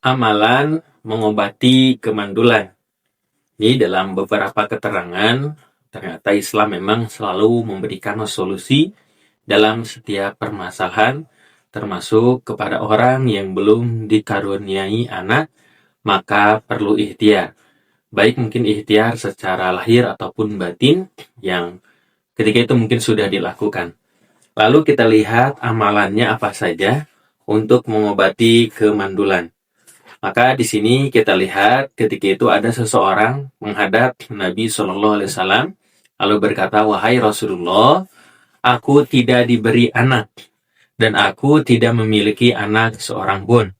Amalan mengobati kemandulan. Jadi dalam beberapa keterangan, ternyata Islam memang selalu memberikan solusi dalam setiap permasalahan, termasuk kepada orang yang belum dikaruniai anak, maka perlu ikhtiar. Baik mungkin ikhtiar secara lahir ataupun batin yang ketika itu mungkin sudah dilakukan. Lalu kita lihat amalannya apa saja untuk mengobati kemandulan. Maka di sini kita lihat ketika itu ada seseorang menghadap Nabi SAW lalu berkata, "Wahai Rasulullah, aku tidak diberi anak dan aku tidak memiliki anak seorang pun."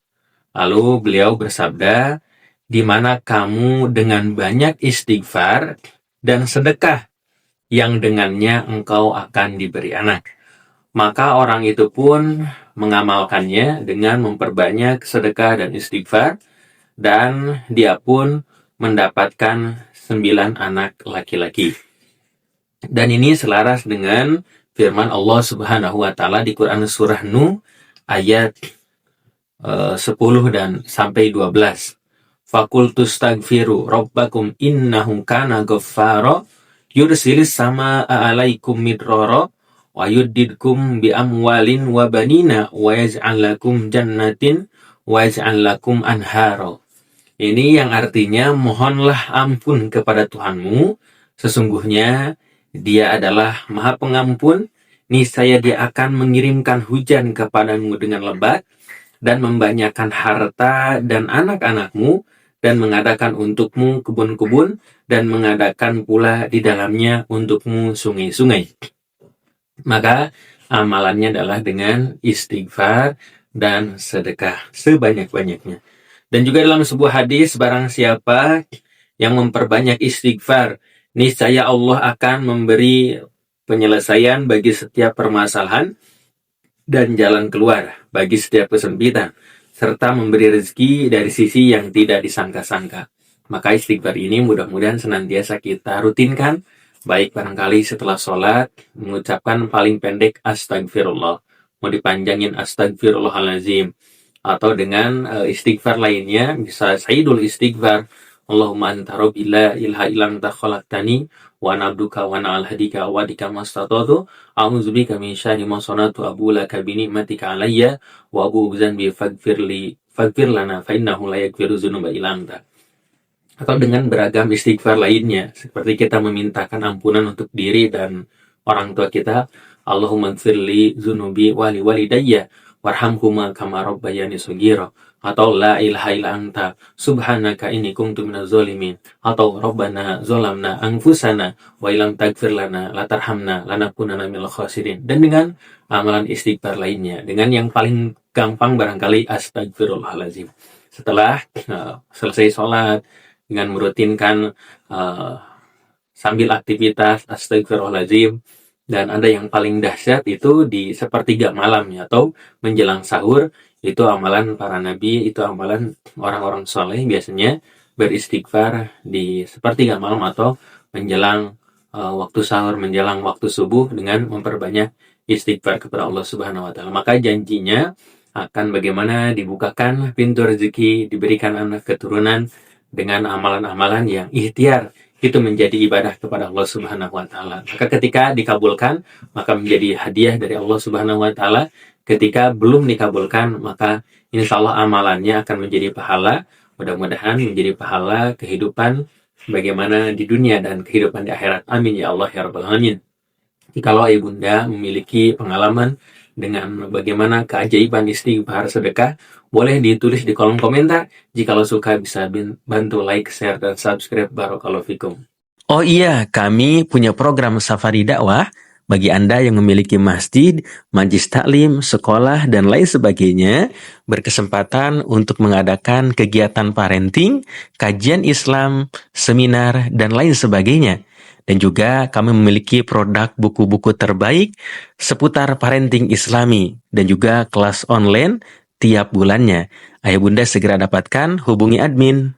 Lalu beliau bersabda, "Di mana kamu dengan banyak istighfar dan sedekah yang dengannya engkau akan diberi anak." Maka orang itu pun mengamalkannya dengan memperbanyak sedekah dan istighfar, dan dia pun mendapatkan 9 anak laki-laki. Dan ini selaras dengan firman Allah Subhanahu wa taala di Quran surah Nuh ayat 10 dan sampai 12. Fakultustaghfiru rabbakum innahu kana ghaffara yursilis sama alaikum midrara wa yuddidkum bi amwalin wa banina wa yaj'al lakum jannatin wa yaj'al lakum anhara. Ini yang artinya mohonlah ampun kepada Tuhanmu, sesungguhnya Dia adalah Maha Pengampun, niscaya Dia akan mengirimkan hujan kepadamu dengan lebat dan membanyakkan harta dan anak-anakmu dan mengadakan untukmu kebun-kebun dan mengadakan pula di dalamnya untukmu sungai-sungai. Maka amalannya adalah dengan istighfar dan sedekah sebanyak-banyaknya. Dan juga dalam sebuah hadis, barang siapa yang memperbanyak istighfar, niscaya Allah akan memberi penyelesaian bagi setiap permasalahan dan jalan keluar bagi setiap kesempitan, serta memberi rezeki dari sisi yang tidak disangka-sangka. Maka istighfar ini mudah-mudahan senantiasa kita rutinkan, baik barangkali setelah sholat, mengucapkan paling pendek astagfirullah, mau dipanjangin astagfirullahalazim, atau dengan istighfar lainnya, bisa sayyidul istighfar, Allahumma anta rabbi la ilaha illa anta khalaqtani wa ana abduka wa ana ala hadika wa adika mastata'tu a'udzubika min syarri ma sanatu abu laka bi ni'matika alayya wa abu dzanbi faghfir lana fa innahu la yaghfiru dzunuba illa anta. Atau dengan beragam istighfar lainnya, seperti kita memintakan ampunan untuk diri dan orang tua kita, Allahumma gfirli dzunubi wali walidayya warhamhuma kama rabbayani shaghira, atau la ilaha illa anta subhanaka inni kuntu minaz zalimin, atau rabbana zalamna anfusana wa illam taghfir lana latarhamna lanakunanna minal khasirin. Dan dengan amalan istighfar lainnya, dengan yang paling gampang barangkali astagfirullahalazim. Setelah selesai sholat, dengan merutinkan sambil aktivitas astagfirullahaladzim. Dan ada yang paling dahsyat itu di sepertiga malam ya, atau menjelang sahur, itu amalan para nabi, itu amalan orang-orang soleh biasanya beristighfar di sepertiga malam atau menjelang waktu sahur, menjelang waktu subuh, dengan memperbanyak istighfar kepada Allah Subhanahu wa taala. Maka janjinya akan bagaimana dibukakan pintu rezeki, diberikan anak keturunan dengan amalan-amalan yang ikhtiar, itu menjadi ibadah kepada Allah Subhanahu wa taala. Maka ketika dikabulkan, maka menjadi hadiah dari Allah Subhanahu wa taala. Ketika belum dikabulkan, maka insya Allah amalannya akan menjadi pahala. Mudah-mudahan menjadi pahala kehidupan bagaimana di dunia dan kehidupan di akhirat. Amin ya Allah ya rabbal alamin. Jikalau ibunda memiliki pengalaman dengan bagaimana keajaiban istighfar sedekah, boleh ditulis di kolom komentar. Jikalau suka bisa bantu like, share, dan subscribe. Barakallahu fikum. Oh iya, kami punya program Safari Dakwah bagi Anda yang memiliki masjid, majlis taklim, sekolah, dan lain sebagainya, berkesempatan untuk mengadakan kegiatan parenting, kajian Islam, seminar, dan lain sebagainya. Dan juga kami memiliki produk buku-buku terbaik seputar parenting Islami dan juga kelas online tiap bulannya. Ayo Bunda segera dapatkan, hubungi admin.